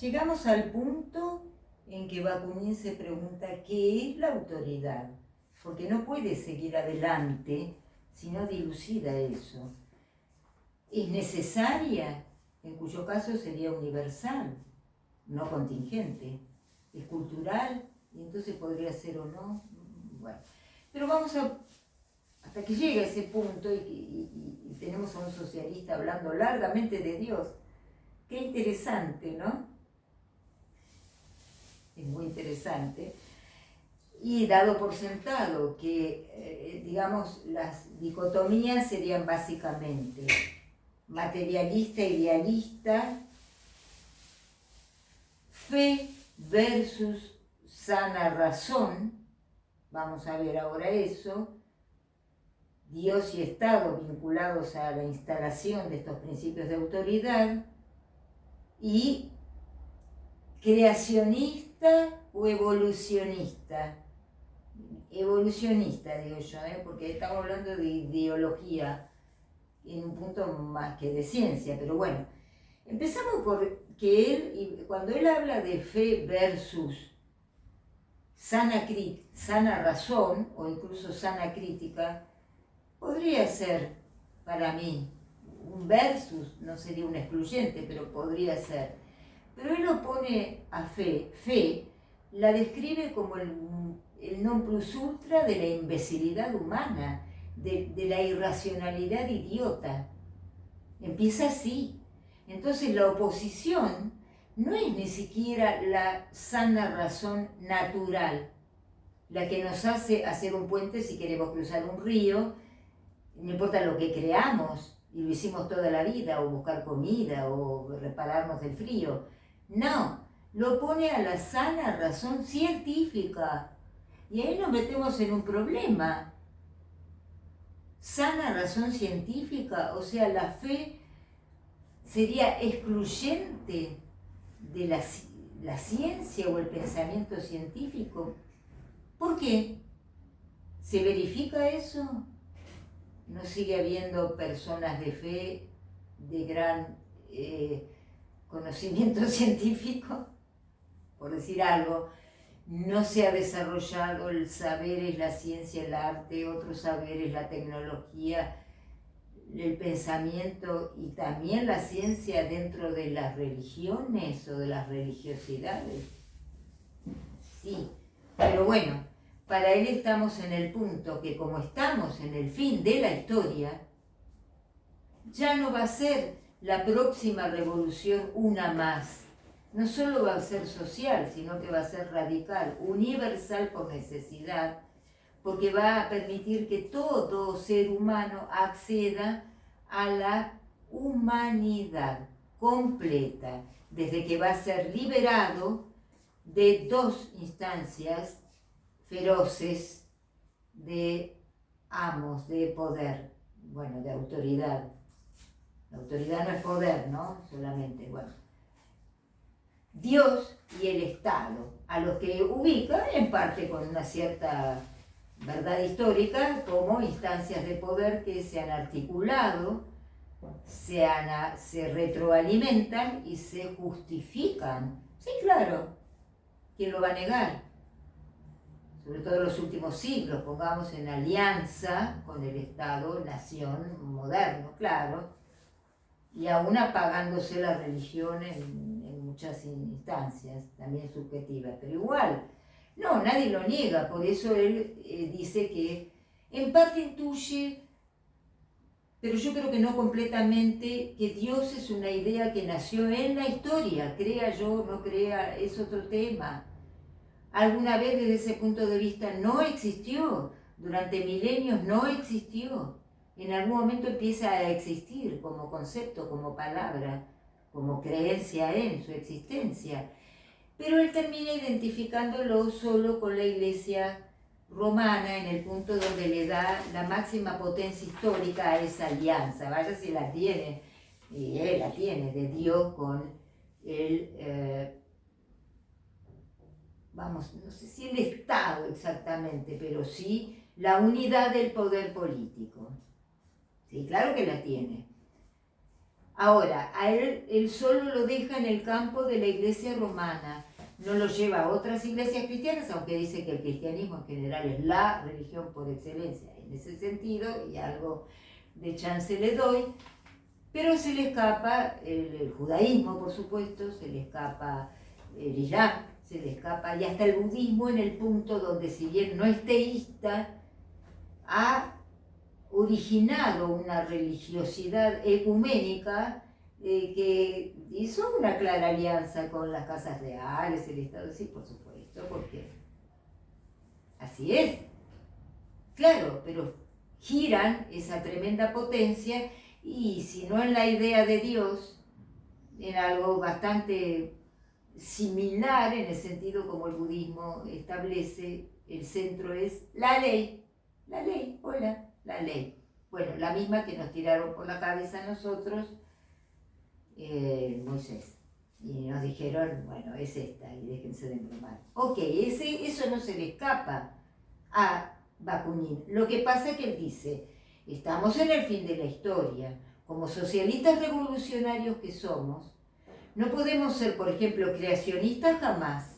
Llegamos al punto en que Bakunin se pregunta qué es la autoridad, porque no puede seguir adelante si no dilucida eso. ¿Es necesaria? En cuyo caso sería universal, no contingente. ¿Es cultural? Y entonces podría ser o no. Bueno, pero vamos hasta que llegue a ese punto y tenemos a un socialista hablando largamente de Dios. Qué interesante, ¿no? Es muy interesante. Y dado por sentado que, digamos, las dicotomías serían básicamente materialista, idealista, fe versus sana razón, vamos a ver ahora eso, Dios y Estado vinculados a la instalación de estos principios de autoridad, y creacionista o evolucionista. Evolucionista, digo yo, porque estamos hablando de ideología en un punto más que de ciencia, pero bueno, empezamos por que él, cuando él habla de fe versus sana razón o incluso sana crítica, podría ser para mí un versus, no sería un excluyente, pero podría ser. Pero él lo pone a fe. Fe la describe como el non plus ultra de la imbecilidad humana, de la irracionalidad idiota. Empieza así. Entonces la oposición no es ni siquiera la sana razón natural, la que nos hace hacer un puente si queremos cruzar un río, no importa lo que creamos, y lo hicimos toda la vida, o buscar comida, o repararnos del frío. No, lo pone a la sana razón científica. Y ahí nos metemos en un problema. Sana razón científica, o sea, la fe sería excluyente de la ciencia o el pensamiento científico. ¿Por qué? ¿Se verifica eso? ¿No sigue habiendo personas de fe de gran conocimiento científico? Por decir algo, no se ha desarrollado el saber, es la ciencia, el arte, otros saberes, la tecnología, el pensamiento y también la ciencia dentro de las religiones o de las religiosidades. Sí, pero bueno, para él estamos en el punto que como estamos en el fin de la historia, ya no va a ser la próxima revolución una más. No solo va a ser social, sino que va a ser radical, universal por necesidad, porque va a permitir que todo ser humano acceda a la humanidad completa, desde que va a ser liberado de dos instancias feroces de amos, de poder, bueno, de autoridad. La autoridad no es poder, ¿no? Solamente, bueno. Dios y el Estado, a los que ubica en parte con una cierta verdad histórica como instancias de poder que se han articulado, se retroalimentan y se justifican. Sí, claro, ¿quién lo va a negar? Sobre todo en los últimos siglos, pongamos en alianza con el Estado-nación moderno, claro, y aún apagándose la religión en muchas instancias, también subjetivas, pero igual, no, nadie lo niega, por eso él dice que en parte intuye, pero yo creo que no completamente, que Dios es una idea que nació en la historia, crea yo, no crea, es otro tema. Alguna vez desde ese punto de vista no existió, durante milenios no existió, en algún momento empieza a existir como concepto, como palabra, como creencia en su existencia, pero él termina identificándolo solo con la Iglesia romana en el punto donde le da la máxima potencia histórica a esa alianza, vaya si la tiene, y él la tiene, de Dios con el, vamos, no sé si el Estado exactamente, pero sí la unidad del poder político. Sí, claro que la tiene. Ahora, a él solo lo deja en el campo de la iglesia romana, no lo lleva a otras iglesias cristianas, aunque dice que el cristianismo en general es la religión por excelencia en ese sentido, y algo de chance le doy, pero se le escapa el judaísmo, por supuesto, se le escapa el islam, se le escapa, y hasta el budismo, en el punto donde, si bien no es teísta, ha originado una religiosidad ecuménica que hizo una clara alianza con las casas reales, el Estado, sí, por supuesto, porque así es. Claro, pero giran esa tremenda potencia, y si no en la idea de Dios, en algo bastante similar, en el sentido como el budismo establece, el centro es la ley, hola, la ley. Bueno, la misma que nos tiraron por la cabeza a nosotros Moisés. Y nos dijeron, bueno, es esta, y déjense de embromar. Ok, eso no se le escapa a Bakunin. Lo que pasa es que él dice, estamos en el fin de la historia, como socialistas revolucionarios que somos, no podemos ser, por ejemplo, creacionistas jamás.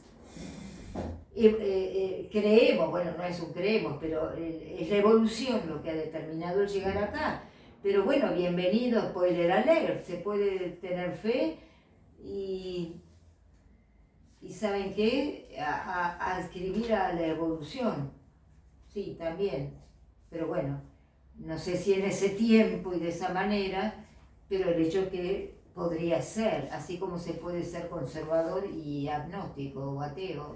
Creemos, bueno, no es un creemos, pero es la evolución lo que ha determinado el llegar acá. Pero bueno, bienvenido, spoiler alert, se puede tener fe y ¿saben qué? A escribir a la evolución. Sí, también. Pero bueno, no sé si en ese tiempo y de esa manera, pero el hecho que podría ser, así como se puede ser conservador y agnóstico o ateo.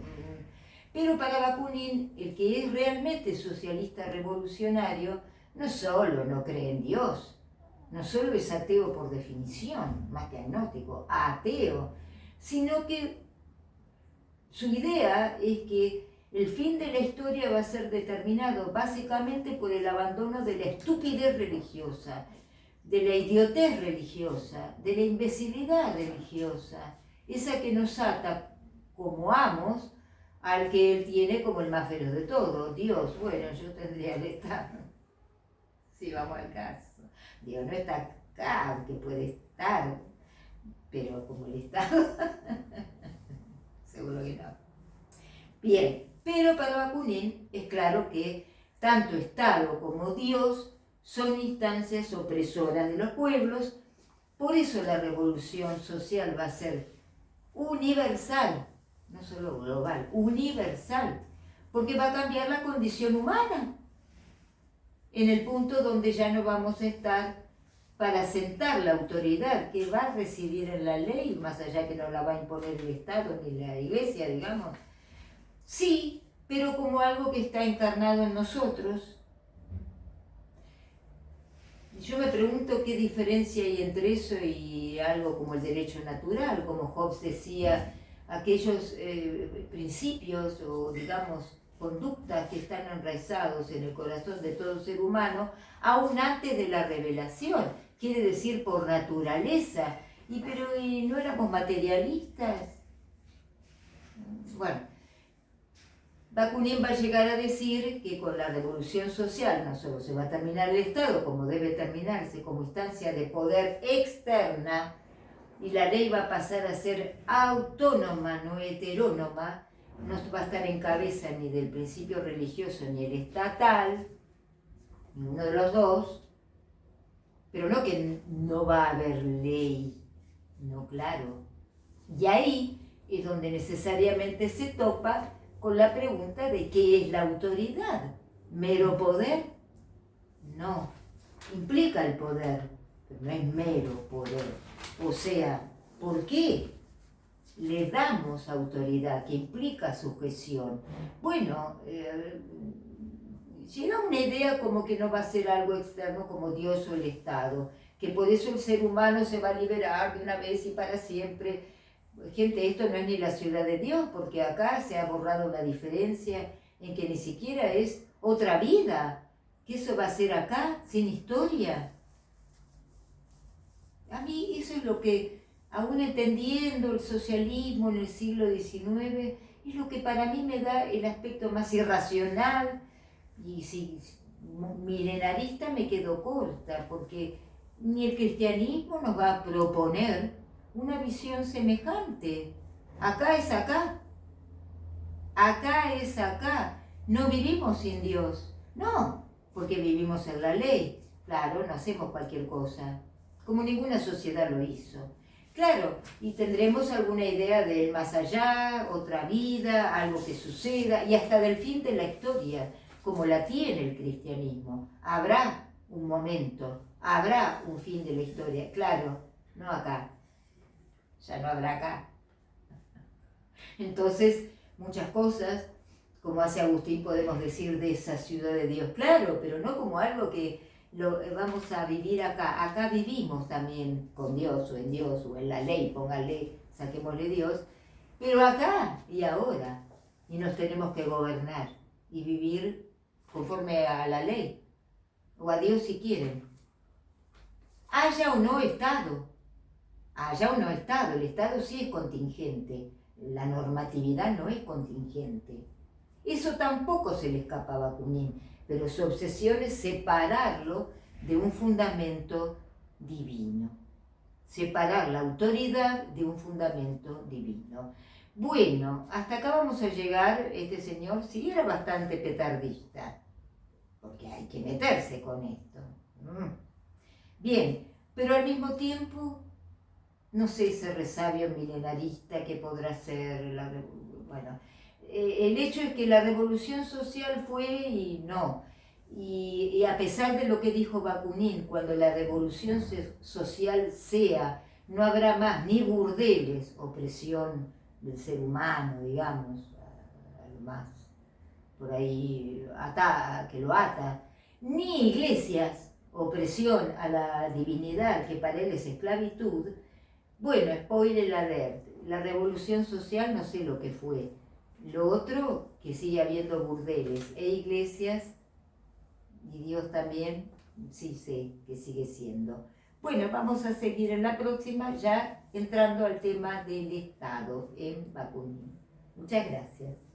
Pero para Bakunin, el que es realmente socialista revolucionario, no solo no cree en Dios, no solo es ateo por definición, más que agnóstico, ateo, sino que su idea es que el fin de la historia va a ser determinado básicamente por el abandono de la estupidez religiosa, de la idiotez religiosa, de la imbecilidad religiosa, esa que nos ata como amos al que él tiene como el más feroz de todos, Dios. Bueno, yo tendría que estar, si vamos al caso. Dios no está acá, aunque puede estar, pero como el Estado, seguro que no. Bien, pero para Bakunin es claro que tanto Estado como Dios son instancias opresoras de los pueblos, por eso la revolución social va a ser universal, no solo global, universal, porque va a cambiar la condición humana, en el punto donde ya no vamos a estar para sentar la autoridad que va a residir en la ley, más allá que no la va a imponer el Estado ni la Iglesia, digamos. Sí, pero como algo que está encarnado en nosotros. Yo me pregunto qué diferencia hay entre eso y algo como el derecho natural, como Hobbes decía, aquellos principios o, digamos, conductas que están enraizados en el corazón de todo ser humano, aún antes de la revelación, quiere decir por naturaleza. Pero ¿no éramos materialistas? Bueno, Bakunin va a llegar a decir que con la revolución social no solo se va a terminar el Estado, como debe terminarse como instancia de poder externa, y la ley va a pasar a ser autónoma, no heterónoma, no va a estar en cabeza ni del principio religioso ni el estatal, ninguno de los dos, pero no que no va a haber ley, no, claro. Y ahí es donde necesariamente se topa con la pregunta de qué es la autoridad. ¿Mero poder? No, implica el poder, pero no es mero poder. O sea, ¿por qué le damos autoridad que implica sujeción? Bueno, llega una idea como que no va a ser algo externo como Dios o el Estado, que por eso el ser humano se va a liberar de una vez y para siempre. Gente, esto no es ni la ciudad de Dios, porque acá se ha borrado la diferencia en que ni siquiera es otra vida, que eso va a ser acá, sin historia. A mí eso es lo que, aún entendiendo el socialismo en el siglo XIX, es lo que para mí me da el aspecto más irracional, y si milenarista me quedo corta, porque ni el cristianismo nos va a proponer una visión semejante. Acá es acá, acá es acá. No vivimos sin Dios, no, porque vivimos en la ley. Claro, no hacemos cualquier cosa, como ninguna sociedad lo hizo. Claro, y tendremos alguna idea del más allá, otra vida, algo que suceda, y hasta del fin de la historia, como la tiene el cristianismo. Habrá un momento, habrá un fin de la historia, claro, no acá, ya no habrá acá. Entonces, muchas cosas, como hace Agustín, podemos decir de esa ciudad de Dios, claro, pero no como algo que lo vamos a vivir acá. Acá vivimos también con Dios o en la ley, póngale, saquémosle Dios, pero acá y ahora. Y nos tenemos que gobernar y vivir conforme a la ley, o a Dios si quieren. Haya o no Estado, el Estado sí es contingente, la normatividad no es contingente. Eso tampoco se le escapa a Bakunin, pero su obsesión es separarlo de un fundamento divino. Separar la autoridad de un fundamento divino. Bueno, hasta acá vamos a llegar. Este señor sí era bastante petardista, porque hay que meterse con esto. Bien, pero al mismo tiempo, no sé, ese resabio milenarista que podrá ser bueno, el hecho es que la revolución social fue y no. Y a pesar de lo que dijo Bakunin, cuando la revolución social sea, no habrá más ni burdeles, opresión del ser humano, digamos, a lo más por ahí que lo ata, ni iglesias, opresión a la divinidad, que para él es esclavitud. Bueno, spoiler alert, la revolución social no sé lo que fue. Lo otro, que sigue habiendo burdeles e iglesias, y Dios también, sí sé que sigue siendo. Bueno, vamos a seguir en la próxima, ya entrando al tema del Estado en Bakunin. Muchas gracias.